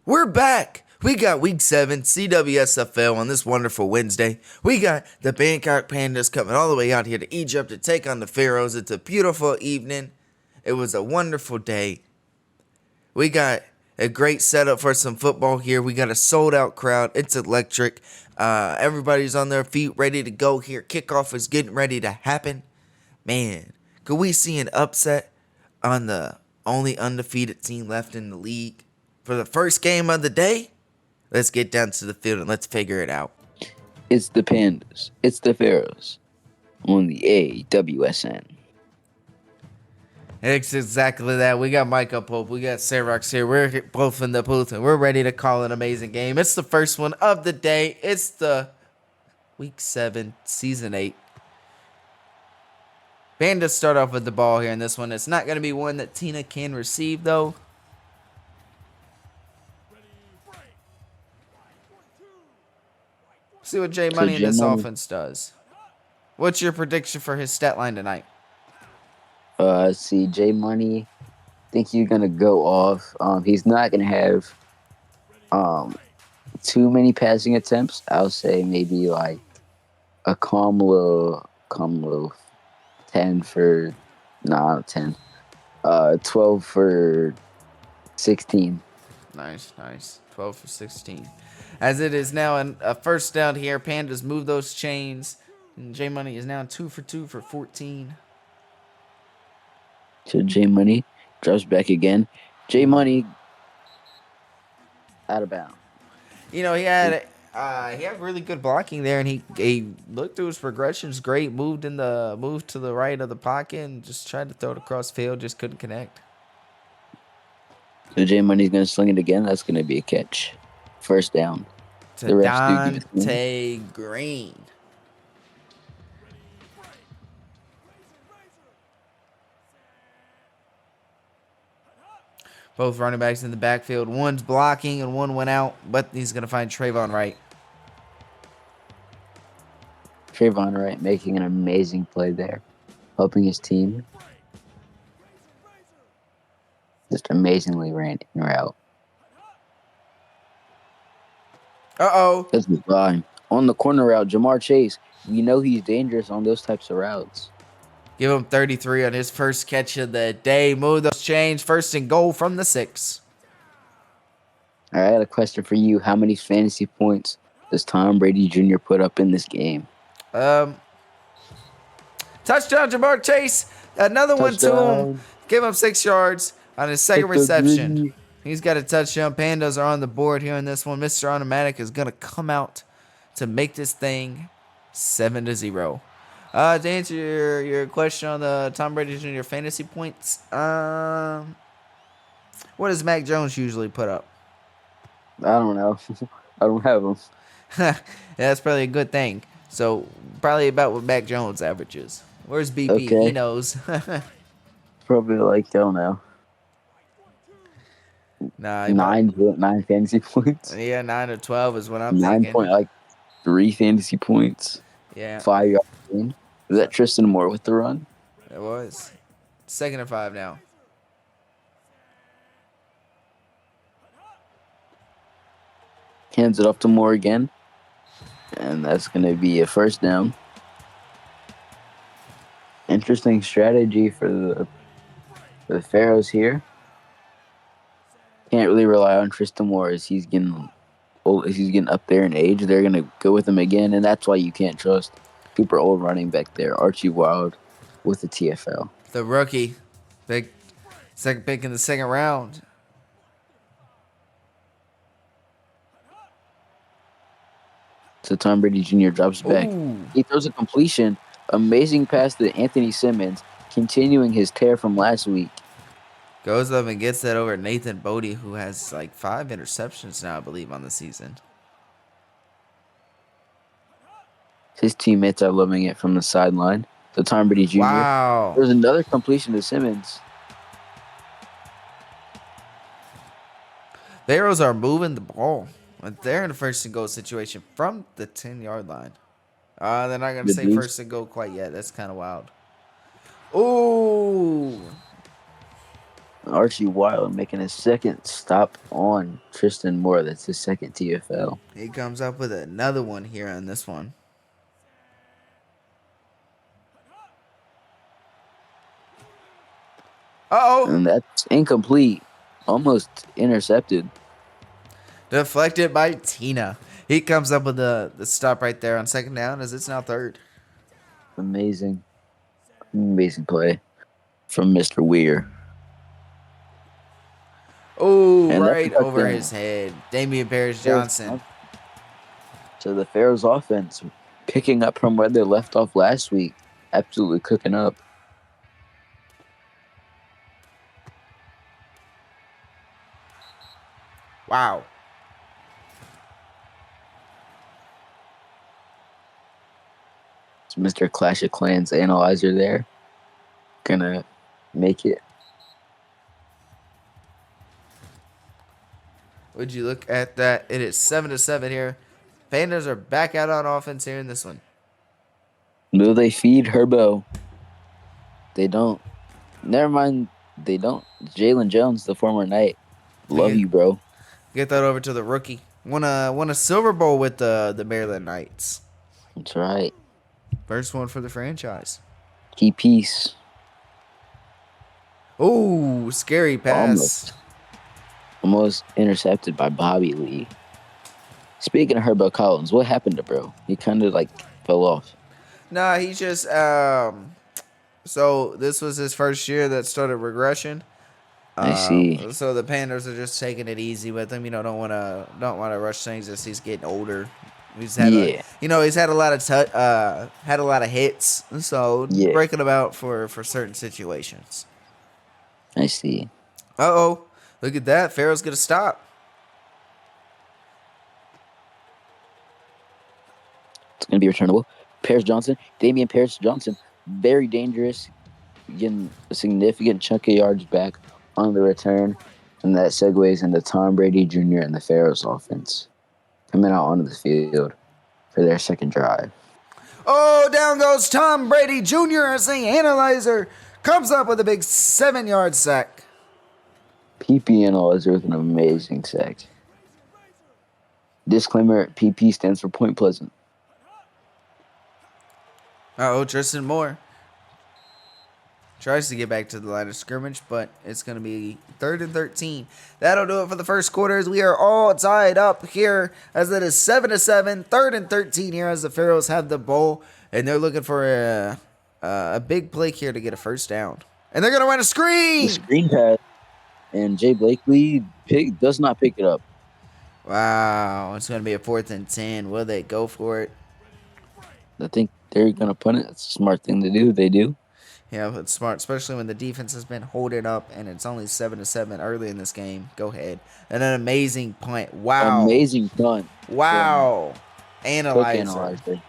We're back. We got week 7 CWSFL on this wonderful Wednesday. We got the Bangkok Pandas coming all the way out here to Egypt to take on the Pharaohs. It's a beautiful evening. It was a wonderful day. We got a great setup for some football here. We got a sold out crowd. It's electric. Everybody's on their feet ready to go here. Kickoff is getting ready to happen. Man, could we see an upset on the only undefeated team left in the league for the first game of the day? Let's get down to the field and let's figure it out. It's the Pandas. It's the Pharaohs on the AWSN. It's exactly that. We got Micah Pope. We got Xerox here. We're both in the booth and we're ready to call an amazing game. It's the first one of the day. It's the week 7, season 8. Pandas start off with the ball here in this one. It's not going to be one that Tina can receive, though. See what J Money in this offense does. What's your prediction for his stat line tonight? See, J Money, think he's gonna go off. He's not gonna have too many passing attempts. I'll say maybe like a calm little 10 for 10. 12 for 16. Nice. 12 for 16. As it is now a first down here, Pandas move those chains. And J Money is now 2 for 2 for 14. So J Money drops back again. J Money out of bounds. You know, he had really good blocking there, and he looked through his progressions great. Moved to the right of the pocket and just tried to throw it across field, just couldn't connect. So J Money's gonna sling it again. That's gonna be a catch. First down. To Dante Green. Both running backs in the backfield. One's blocking and one went out, but he's going to find Trayvon Wright. Trayvon Wright making an amazing play there, helping his team. Just amazingly ran in route. That's the line. On the corner route, Jamar Chase, we know he's dangerous on those types of routes. Give him 33 on his first catch of the day. Move those chains. First and goal from the 6. All right, I got a question for you. How many fantasy points does Tom Brady Jr. put up in this game? Touchdown, Jamar Chase. Another touchdown. One to him. Give him 6 yards on his second reception. He's got a touchdown. Pandas are on the board here in this one. Mr. Automatic is going to come out to make this thing 7-0. To answer your question on the Tom Brady Jr. fantasy points, what does Mac Jones usually put up? I don't know. I don't have him. Yeah, that's probably a good thing. So probably about what Mac Jones averages. Where's BP? Okay. He knows. Probably like, I don't know. Nah, 9 fantasy points. Yeah, 9 or 12 is what I'm thinking. 9.3 fantasy points. Yeah. 5 yards. Was that Tristan Moore with the run? It was. 2nd and 5 now. Hands it off to Moore again. And that's going to be a first down. Interesting strategy for the Pharaohs here. Can't really rely on Tristan Moore as he's getting old, as he's getting up there in age. They're going to go with him again, and that's why you can't trust super old running back there, Archie Wild, with the TFL. The rookie. Big second pick in the second round. So Tom Brady Jr. drops back. Ooh. He throws a completion. Amazing pass to Anthony Simmons, continuing his tear from last week. Goes up and gets that over Nathan Bodie, who has like 5 interceptions now, I believe, on the season. His teammates are loving it from the sideline. So Tom Brady Jr. Wow. There's another completion to Simmons. Pharaohs are moving the ball. They're in a first and goal situation from the 10-yard line. They're not going to say first and goal quite yet. That's kind of wild. Ooh. Archie Wild making his second stop on Tristan Moore. That's his second TFL. He comes up with another one here on this one. Uh-oh. And that's incomplete. Almost intercepted. Deflected by Tina. He comes up with the stop right there on second down as it's now third. Amazing. Amazing play from Mr. Weir. Oh, And that's a right over touchdown. his head. Damian Parrish Johnson. So the Pharaohs offense picking up from where they left off last week. Absolutely cooking up. Wow. It's Mr. Clash of Clans analyzer there. Gonna make it. Would you look at that? It is 7-7 here. Pandas are back out on offense here in this one. Will they feed Herbo? They don't. Never mind. They don't. Jalen Jones, the former Knight. Love you, bro. Get that over to the rookie. Won a Silver Bowl with the Maryland Knights. That's right. First one for the franchise. Key piece. Oh, scary pass. Almost intercepted by Bobby Lee. Speaking of Herbo Collins, what happened to bro? He kind of like fell off. Nah, he just so this was his first year that started regression. I see. So the Panthers are just taking it easy with him. Don't want to rush things as he's getting older. He's had he's had a lot of hits, so breaking him out for certain situations. I see. Uh-oh. Look at that. Pharaoh's going to stop. It's going to be returnable. Parrish Johnson. Damian Parrish Johnson. Very dangerous. Getting a significant chunk of yards back on the return. And that segues into Tom Brady Jr. and the Pharaohs offense. Coming out onto the field for their second drive. Oh, down goes Tom Brady Jr. as the analyzer comes up with a big 7-yard sack. PP analyzer with an amazing sack. Disclaimer, PP stands for Point Pleasant. Uh-oh, Tristan Moore tries to get back to the line of scrimmage, but it's going to be 3rd and 13. That'll do it for the first quarter as we are all tied up here as it is 7-7, 3rd and 13 here as the Pharaohs have the ball, and they're looking for a big play here to get a first down. And they're going to run a screen! The screen pass, and Jay Blakely does not pick it up. Wow, it's going to be a 4th and 10. Will they go for it? I think they're going to punt it. It's a smart thing to do. They do. Yeah, it's smart, especially when the defense has been holding up and it's only 7-7 early in this game. Go ahead. And an amazing punt. Wow. Amazing punt. Wow. Analyzer.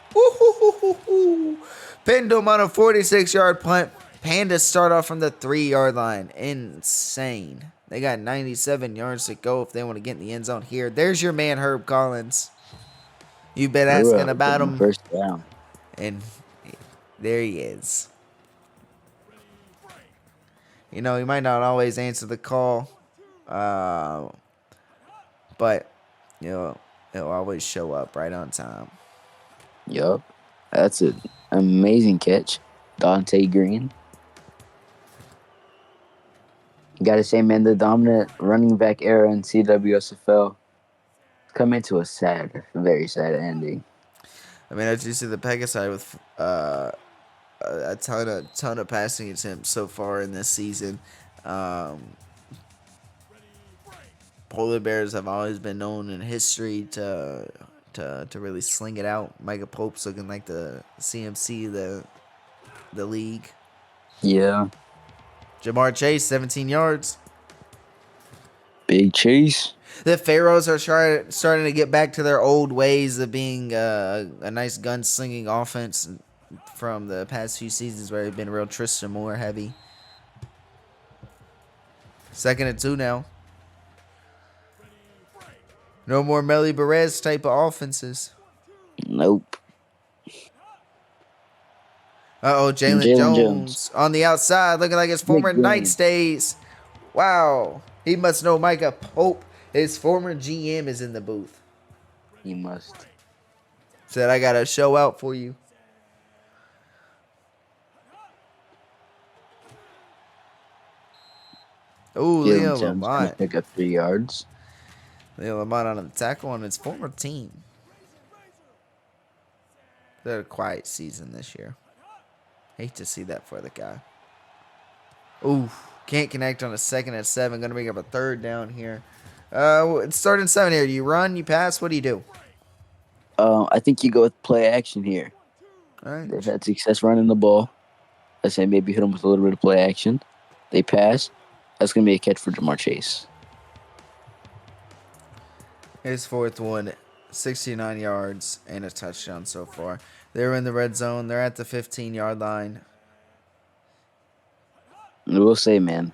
Pinned him on a 46-yard punt. Pandas start off from the 3-yard line. Insane. They got 97 yards to go if they want to get in the end zone here. There's your man, Herb Collins. You've been asking about him. First down. And there he is. He might not always answer the call, but he'll always show up right on time. Yup. That's an amazing catch. Dante Green. Got to say, man, the dominant running back era in CWSFL coming to a very sad ending. I mean, as you see the Pegasus side with a ton of passing attempts so far in this season. Polar Bears have always been known in history to really sling it out. Micah Pope's looking like the CMC the league. Yeah. Jamar Chase, 17 yards. Big Chase. The Pharaohs are starting to get back to their old ways of being a nice gunslinging offense from the past few seasons where they've been real Tristan Moore heavy. 2nd and 2 now. No more Melly Perez type of offenses. Nope. Uh-oh, Jalen Jones on the outside, looking like his former Knights days. Wow. He must know Micah Pope, his former GM, is in the booth. He must. Said, I got to show out for you. Ooh, Jalen Leo Jones going to Lamont. pick up 3 yards. Leo Lamont on the tackle on his former team. They had a quiet season this year. Hate to see that for the guy. Ooh, can't connect on a 2nd and 7. Going to bring up a 3rd down here. It's 3rd and 7 here. You run, you pass. What do you do? I think you go with play action here. All right. They've had success running the ball. I say maybe hit them with a little bit of play action. They pass. That's going to be a catch for Jamar Chase. His 4th one, 69 yards and a touchdown so far. They're in the red zone. They're at the 15-yard line. I will say, man,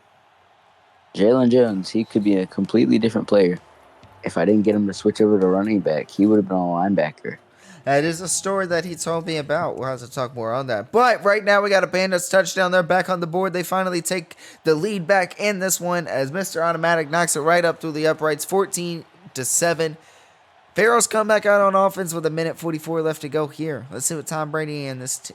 Jalen Jones, he could be a completely different player. If I didn't get him to switch over to running back, he would have been a linebacker. That is a story that he told me about. We'll have to talk more on that. But right now we got a Pandas touchdown. They're back on the board. They finally take the lead back in this one as Mr. Automatic knocks it right up through the uprights, 14-7. Pharaohs come back out on offense with 1:44 left to go here. Let's see what Tom Brady and this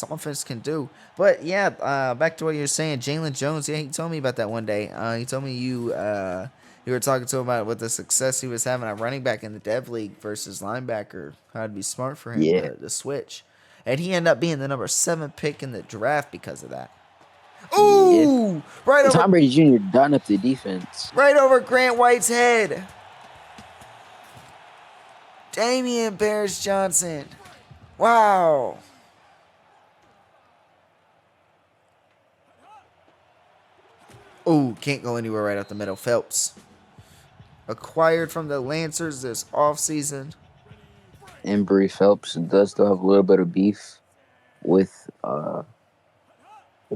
offense can do. But yeah, back to what you were saying, Jalen Jones. Yeah, he told me about that one day. He told me you were talking to him about what the success he was having at running back in the Dev League versus linebacker. How it'd be smart for him Yeah. to switch, and he ended up being the number 7 pick in the draft because of that. Yeah. Ooh, Tom Brady Jr. done up the defense. right over Grant White's head. Damian Bears Johnson. Wow. Ooh, can't go anywhere right up the middle. Phelps. Acquired from the Lancers this offseason. Embry Phelps does still have a little bit of beef with the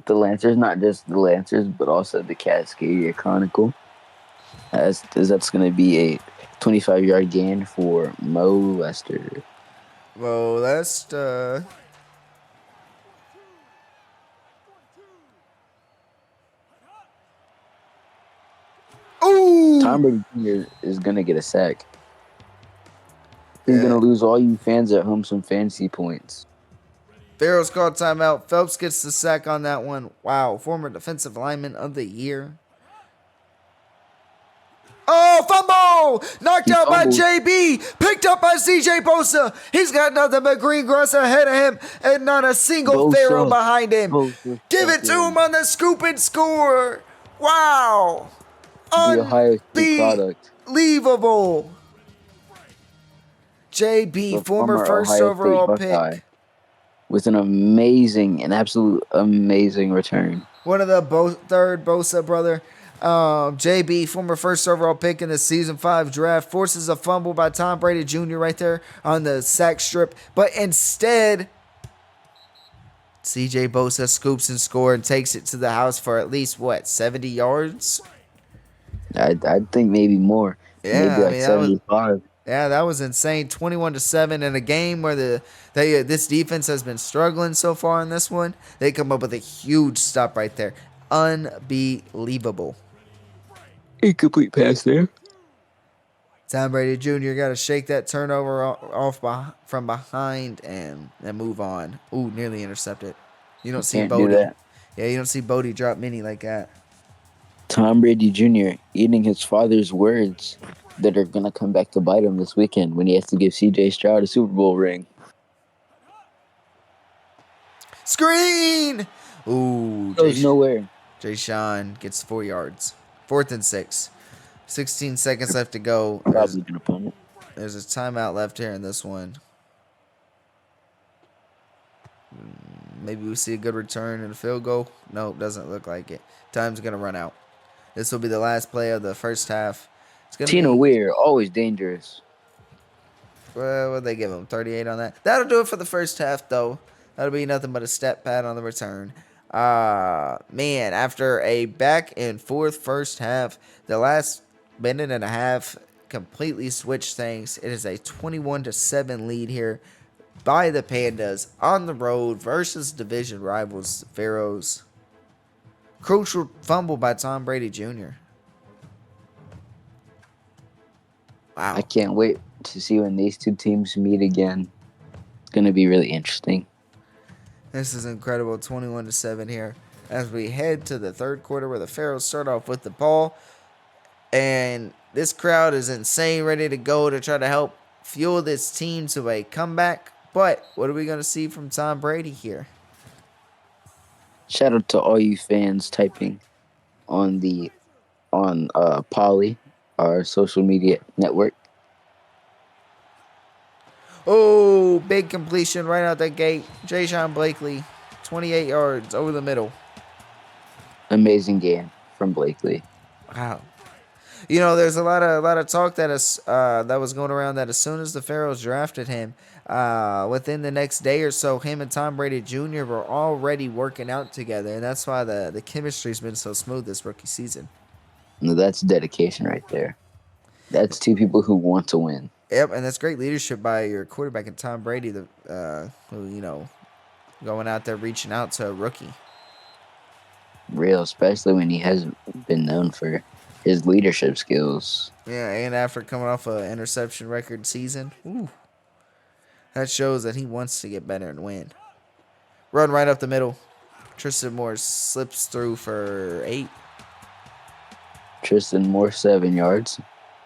Lancers, not just the Lancers, but also the Cascadia Chronicle. That's going to be a 25-yard gain for Mo Lester. Well, that's Ooh! Tom Brady Jr. is going to get a sack. He's going to lose all you fans at home some fantasy points. Pharaohs called timeout. Phelps gets the sack on that one. Wow, former defensive lineman of the year. Oh, fumble! Knocked out by JB. Picked up by CJ Bosa. He's got nothing but green grass ahead of him and not a single Pharaoh behind him. Give it to him on the scoop and score. Wow. The Ohio State product. Unbelievable. JB, former first Ohio overall State pick. With an absolute amazing return. One of the third Bosa brother. JB, former first overall pick in the season 5 draft, forces a fumble by Tom Brady Jr. right there on the sack strip. But instead, CJ Bosa scoops and scores and takes it to the house for at least, 70 yards? I think maybe more. Yeah, maybe 75. Yeah, that was insane. 21-7 in a game where this defense has been struggling so far in this one. They come up with a huge stop right there. Unbelievable. Incomplete pass there. Tom Brady Jr. got to shake that turnover off from behind and move on. Ooh, nearly intercepted. You don't see Bodie. Yeah, you don't see Bodie drop many like that. Tom Brady Jr. eating his father's words that are going to come back to bite him this weekend when he has to give C.J. Stroud a Super Bowl ring. Screen! Ooh. Goes nowhere. Jay Sean gets 4 yards. 4th and 6. 16 seconds left to go. Probably going to punt it. There's a timeout left here in this one. Maybe we see a good return and a field goal. No, doesn't look like it. Time's going to run out. This will be the last play of the first half. Tino Weir, always dangerous. Well, what'd they give him? 38 on that? That'll do it for the first half, though. That'll be nothing but a step pad on the return. Man, after a back and forth first half, the last minute and a half completely switched things. It is a 21-7 lead here by the Pandas on the road versus division rivals, Pharaohs. Crucial fumble by Tom Brady Jr. I Wow. can't wait to see when these two teams meet again. It's going to be really interesting. This is incredible. 21-7 here as we head to the third quarter where the Pharaohs start off with the ball. And this crowd is insane, ready to go to try to help fuel this team to a comeback. But what are we going to see from Tom Brady here? Shout out to all you fans typing on Polly, our social media network. Oh, big completion right out the gate. Jayshon Blakely, 28 yards over the middle. Amazing game from Blakely. Wow. You know, there's a lot of talk that that was going around that as soon as the Pharaohs drafted him, within the next day or so, him and Tom Brady Jr. were already working out together, and that's why the chemistry's been so smooth this rookie season. No, that's dedication right there. That's two people who want to win. Yep, and that's great leadership by your quarterback and Tom Brady, who going out there reaching out to a rookie. Real, especially when he hasn't been known for his leadership skills. Yeah, and after coming off an interception record season, that shows that he wants to get better and win. Run right up the middle. Tristan Moore slips through for 8. Tristan Moore, 7 yards,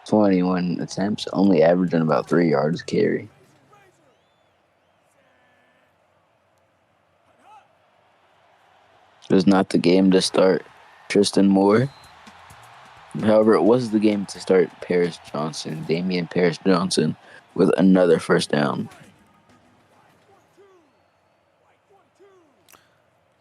21 attempts, only averaging about 3 yards a carry. It was not the game to start Tristan Moore. However, it was the game to start Damian Paris Johnson, with another first down.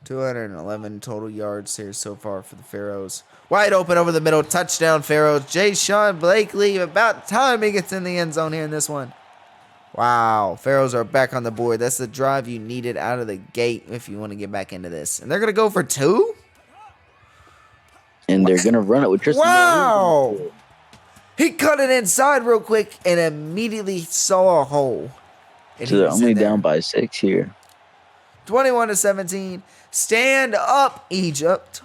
211 total yards here so far for the Pharaohs. Wide open over the middle. Touchdown, Pharaohs. Jayshon Blakely. About time he gets in the end zone here in this one. Wow. Pharaohs are back on the board. That's the drive you needed out of the gate if you want to get back into this. And they're going to go for 2? And they're going to run it with Tristan Wow. Moore. He cut it inside real quick and immediately saw a hole. So they're only down by 6 here. 21-17. Stand up, Egypt.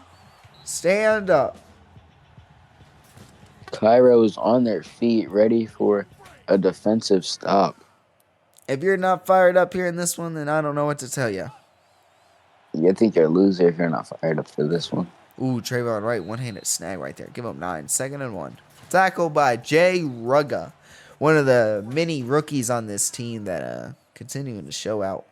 Stand up. Cairo's on their feet, ready for a defensive stop. If you're not fired up here in this one, then I don't know what to tell you. You think you're a loser if you're not fired up for this one. Ooh, Trayvon Wright, one-handed snag right there. Give him 9. 2nd and 1. Tackle by Jay Rugga, one of the many rookies on this team that continuing to show out.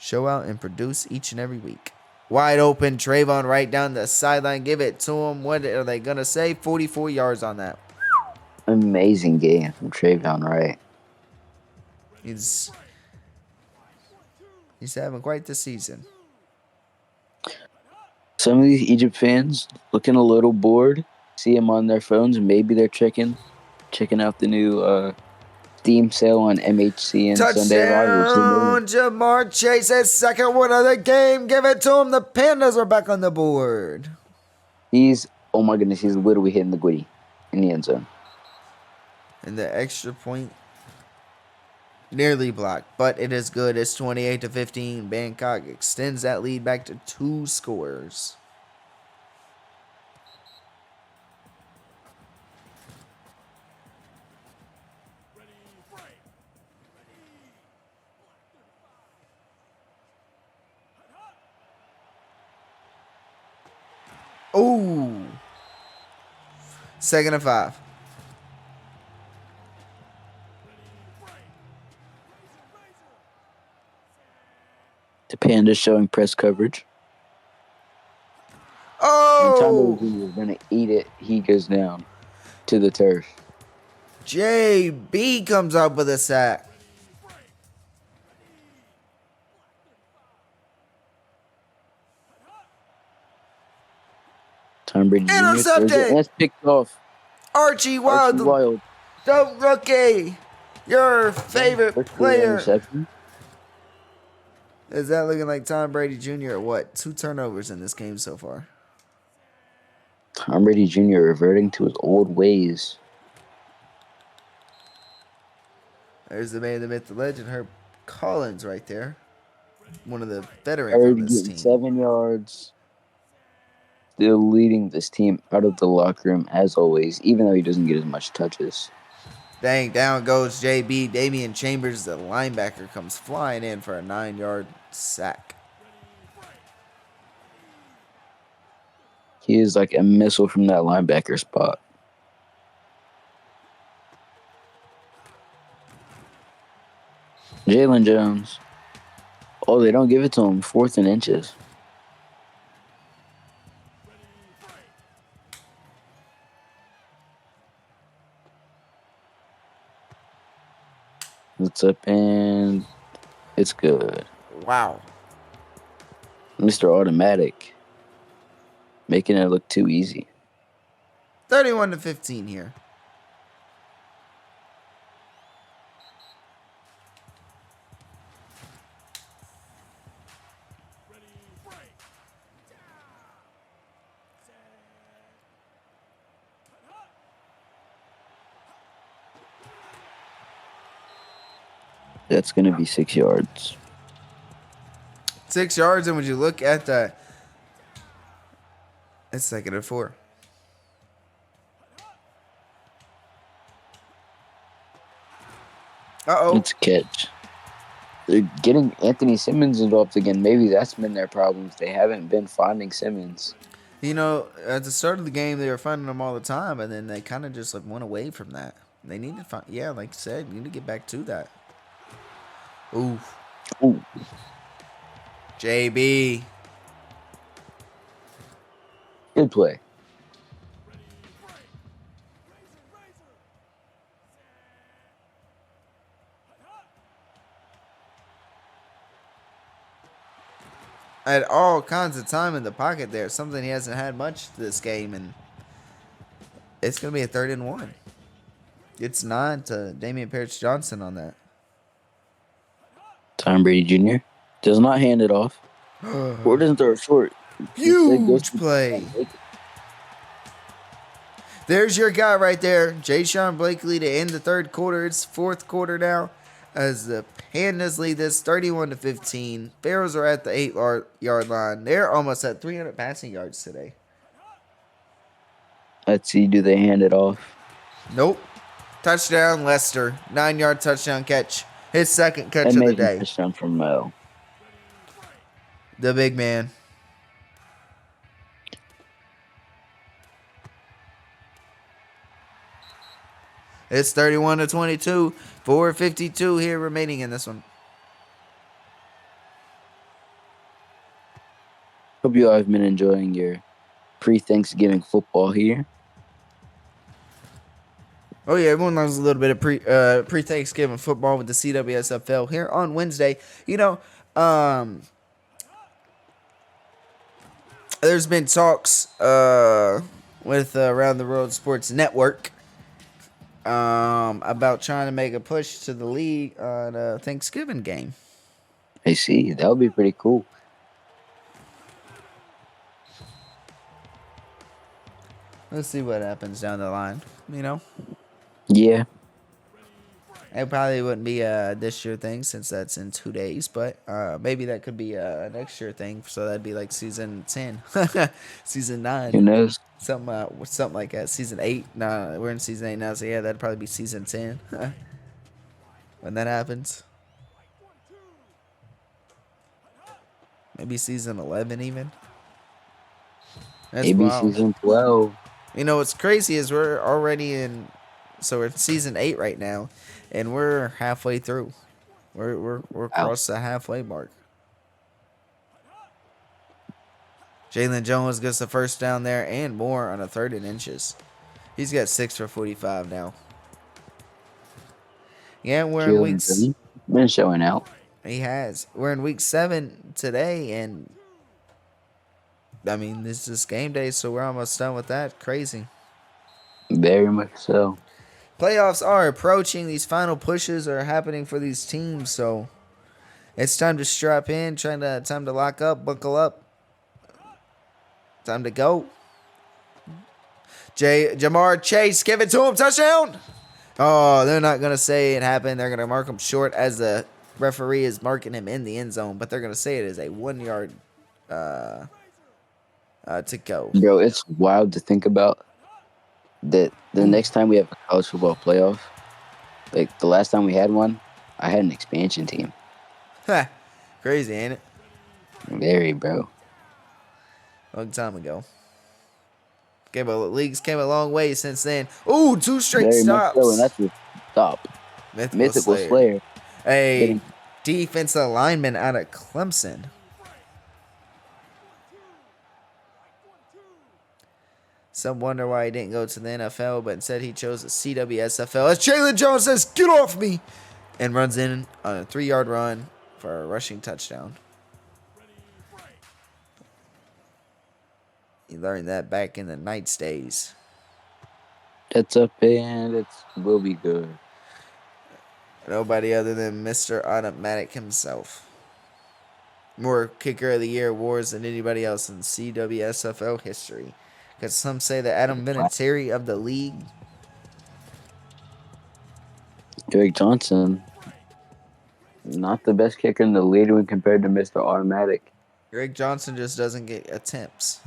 Show out and produce each and every week. Wide open, Trayvon Wright down the sideline. Give it to him. What are they going to say? 44 yards on that. Amazing game from Trayvon Wright. He's having quite the season. Some of these Egypt fans looking a little bored. See them on their phones. Maybe they're checking out the new Steam sale on MHC and Sunday Touchdown, Jamar Chase, his 2nd one of the game. Give it to him. The Pandas are back on the board. Oh my goodness, he's literally hitting the Gwitty in the end zone. And the extra point nearly blocked, but it is good. It's 28-15. Bangkok extends that lead back to 2 scores. Ooh. 2nd and 5. The Pandas showing press coverage. Oh! And Tom is going to eat it. He goes down to the turf. JB comes up with a sack. Tom Brady Intercepted! Jr. That's picked off. Archie Wild, the rookie. Your favorite player. Interception. Is that looking like Tom Brady Jr. or what? 2 turnovers in this game so far. Tom Brady Jr. reverting to his old ways. There's the man, the myth, the legend, Herb Collins right there. one of the veterans on Already this getting team. 7 yards. Still leading this team out of the locker room as always, even though he doesn't get as much touches. Dang, down goes JB. Damian Chambers, the linebacker, comes flying in for a 9-yard sack. He is like a missile from that linebacker spot. Jalen Jones. Oh, they don't give it to him. 4th and inches. It's up and it's good. Wow. Mr. Automatic. Making it look too easy. 31-15 here. That's going to be 6 yards. 6 yards, and would you look at the... It's 2nd and 4. Uh-oh. It's a catch. They're getting Anthony Simmons involved again. Maybe that's been their problems. They haven't been finding Simmons. You know, at the start of the game, they were finding him all the time, and then they kind of just like went away from that. They need to find... Yeah, like I said, you need to get back to that. Ooh. Ooh. JB. Good play. I had all kinds of time in the pocket there. Something he hasn't had much this game, and it's going to be a 3rd and 1. It's not Damian Parrish-Johnson on that. Tom Brady Jr. does not hand it off. Or doesn't throw it short. Huge play. There's your guy right there, Ja'Sean Blakely, to end the 3rd quarter. It's 4th quarter now as the Pandas lead this 31-15. Pharaohs are at the 8-yard line. They're almost at 300 passing yards today. Let's see, do they hand it off? Nope. Touchdown, Lester. 9-yard touchdown catch. His 2nd catch of the day. Touchdown from Mel. The big man. It's 31-22. 4:52 here remaining in this one. Hope you all have been enjoying your pre-Thanksgiving football here. Oh yeah, everyone loves a little bit of pre-Thanksgiving football with the CWSFL here on Wednesday. You know, there's been talks with Around the World Sports Network about trying to make a push to the league on a Thanksgiving game. I see. That would be pretty cool. Let's see what happens down the line, you know? Yeah. It probably wouldn't be a this year thing since that's in 2 days, but maybe that could be a next year thing. So that'd be like season 10, season 9. Who knows? Something like that. Season 8. Nah, we're in season 8 now, so yeah, that'd probably be season 10 when that happens. Maybe season 11 even. That's Maybe wild. season 12. You know what's crazy is we're already in, so we're in season 8 right now, and we're halfway through. We're across the halfway mark. Jalen Jones gets the first down there and more on a 3rd and inches. He's got 6 for 45 now. Yeah, we're in weeks. Been showing out. He has. We're in week 7 today, and I mean, this is game day, so we're almost done with that. Crazy. Very much so. Playoffs are approaching. These final pushes are happening for these teams, so it's time to strap in, time to lock up, buckle up. Time to go. Jamar Chase, give it to him, touchdown. Oh, they're not going to say it happened. They're going to mark him short as the referee is marking him in the end zone, but they're going to say it is a 1 yard to go. Bro, it's wild to think about that the next time we have a college football playoff, like the last time we had one, I had an expansion team. Crazy, ain't it? Very, bro. Long time ago. Leagues came a long way since then. Ooh, 2 straight Very much so, and stops. that's a stop. Mythical Slayer. Slayer. A defensive lineman out of Clemson. Some wonder why he didn't go to the NFL, but instead he chose the CWSFL. As Jalen Jones says, "Get off me!" and runs in on a 3-yard run for a rushing touchdown. He learned that back in the Knights days. That's up and it will be good. Nobody other than Mr. Automatic himself. More Kicker of the Year awards than anybody else in CWSFL history. Because some say that Adam Vinatieri of the league. Greg Johnson, not the best kicker in the league when compared to Mr. Automatic. Greg Johnson just doesn't get attempts.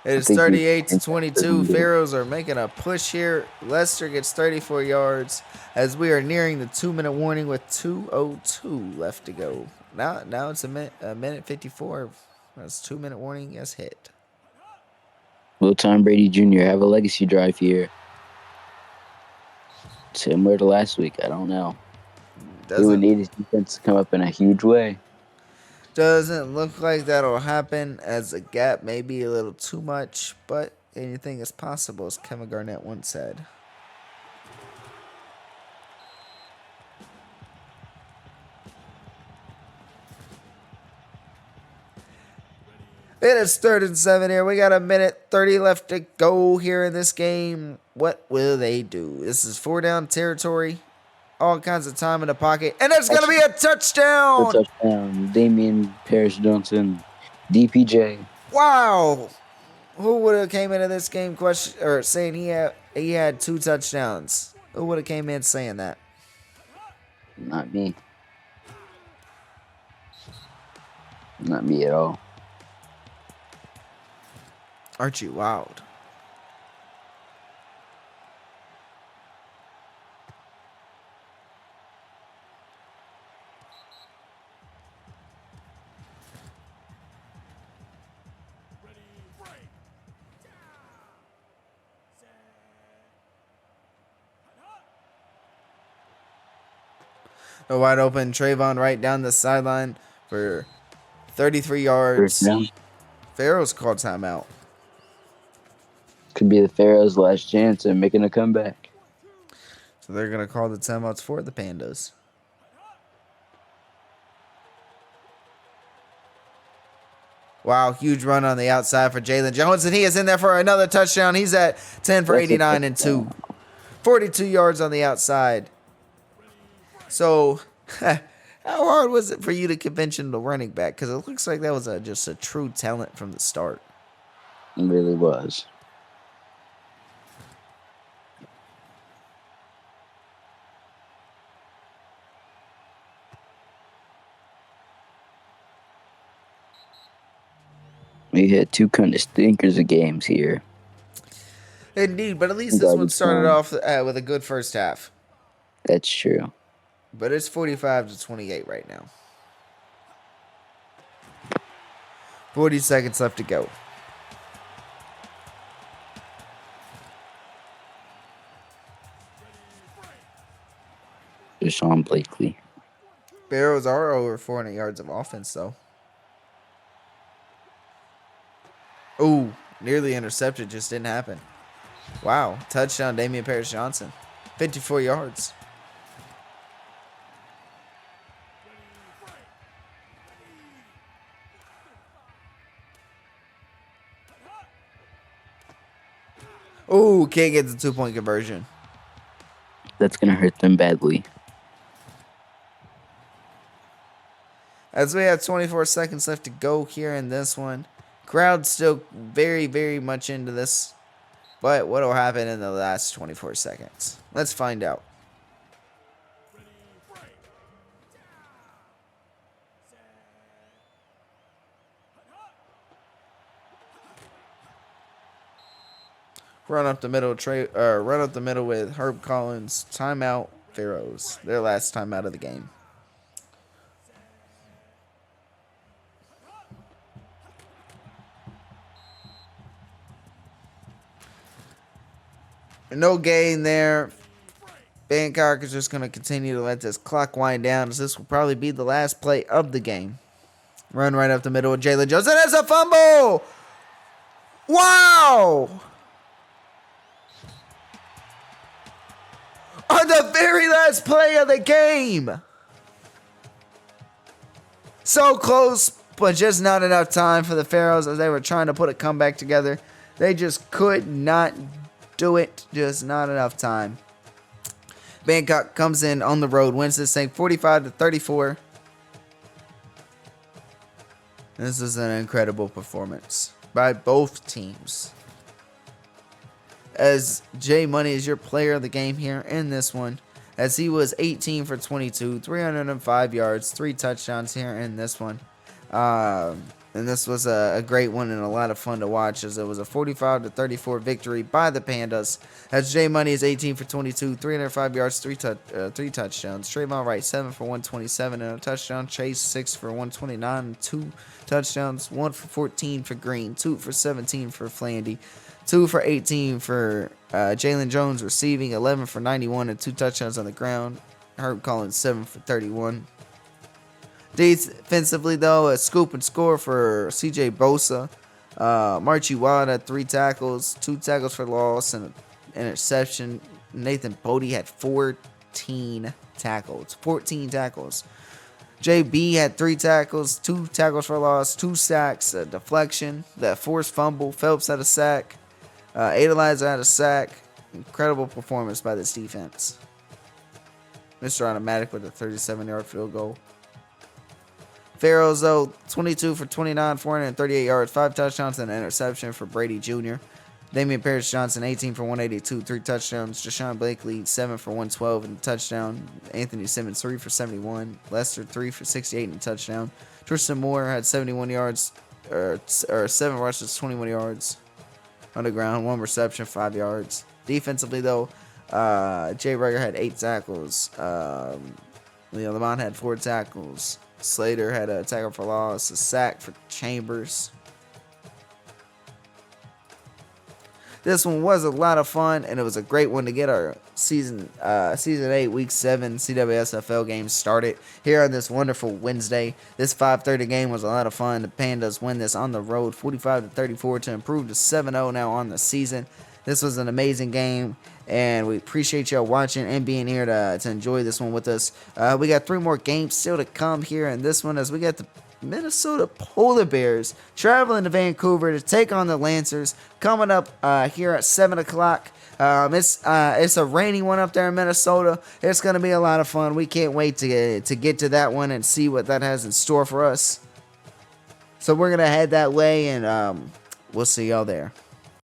It is 38-22. Pharaohs are making a push here. Leicester gets 34 yards as we are nearing the 2-minute warning with 2:02 left to go. Now it's a minute 54. That's 2-minute warning. Yes, hit. Will Tom Brady Jr. have a legacy drive here? Similar to last week, I don't know. He would need his defense to come up in a huge way. Doesn't look like that'll happen, as the gap may be a little too much, but anything is possible, as Kevin Garnett once said. It is 3rd and 7 here. We got a minute 30 left to go here in this game. What will they do? This is 4-down territory. All kinds of time in the pocket. And there's going to be a touchdown. A touchdown. Damian Parrish-Johnson, DPJ. Wow. Who would have came into this game saying he had 2 touchdowns? Who would have came in saying that? Not me. Not me at all. Aren't you wild? A wide open Trayvon right down the sideline for 33 yards. Pharaohs called timeout. Could be the Pharaohs' last chance at making a comeback. So they're going to call the timeouts for the Pandas. Wow, huge run on the outside for Jalen Jones, and he is in there for another touchdown. He's at 10 for 89 and 2. 42 yards on the outside. So, how hard was it for you to convention the running back? Because it looks like that was just a true talent from the start. It really was. We had 2 kind of stinkers of games here. Indeed, but at least this one started off with a good first half. That's true. But it's 45-28 right now. 40 seconds left to go. Deshaun Blakely. Pharaohs are over 400 yards of offense, though. Ooh, nearly intercepted. Just didn't happen. Wow. Touchdown, Damian Parrish-Johnson. 54 yards. Ooh, can't get the 2-point conversion. That's going to hurt them badly. As we have 24 seconds left to go here in this one. Crowd still very, very much into this. But what will happen in the last 24 seconds? Let's find out. Run up the middle, run up the middle with Herb Collins. Timeout, Pharaohs. Their last timeout of the game. No gain there. Bangkok is just going to continue to let this clock wind down, as this will probably be the last play of the game. Run right up the middle with Jalen Jones. And it's a fumble! Wow! On the very last play of the game. So close, but just not enough time for the Pharaohs as they were trying to put a comeback together. They just could not do it. Just not enough time. Bangkok comes in on the road, wins this thing 45-34. This is an incredible performance by both teams. As Jay Money is your player of the game here in this one, as he was 18 for 22, 305 yards, 3 touchdowns here in this one. And this was a great one and a lot of fun to watch, as it was a 45-34 victory by the Pandas. As Jay Money is 18 for 22, 305 yards, 3 touchdowns. Trayvon Wright 7 for 127 and a touchdown. Chase 6 for 129 and 2 touchdowns. 1 for 14 for Green, 2 for 17 for Flandy, 2 for 18 for Jalen Jones receiving, 11 for 91 and 2 touchdowns on the ground. Herb Collins 7 for 31. Defensively, though, a scoop and score for C.J. Bosa. Marchie Wild had 3 tackles, 2 tackles for loss, and an interception. Nathan Bodie had 14 tackles. 14 tackles. JB had 3 tackles, 2 tackles for loss, 2 sacks, a deflection, that forced fumble. Phelps had a sack. Adelizer had a sack. Incredible performance by this defense. Mr. Automatic with a 37-yard field goal. Pharaohs, though, 22 for 29, 438 yards, 5 touchdowns, and an interception for Brady Jr. Damian Parrish Johnson, 18 for 182, 3 touchdowns. Jashawn Blakely, 7 for 112 and a touchdown. Anthony Simmons, 3 for 71. Lester, 3 for 68 and a touchdown. Tristan Moore had 71 yards, or 7 rushes, 21 yards on the ground, 1 reception, 5 yards. Defensively, though, Jay Rugger had 8 tackles. Lamont had 4 tackles. Slater had a tackle for loss, a sack for Chambers. This one was a lot of fun, and it was a great one to get our season 8, week 7 CWSFL game started here on this wonderful Wednesday. This 5:30 game was a lot of fun. The Pandas win this on the road, 45-34, to improve to 7-0 now on the season. This was an amazing game, and we appreciate y'all watching and being here to enjoy this one with us. We got 3 more games still to come here in this one, as we got the Minnesota Polar Bears traveling to Vancouver to take on the Lancers, coming up here at 7 o'clock. It's a rainy one up there in Minnesota. It's going to be a lot of fun. We can't wait to get to that one and see what that has in store for us. So we're going to head that way, and we'll see y'all there.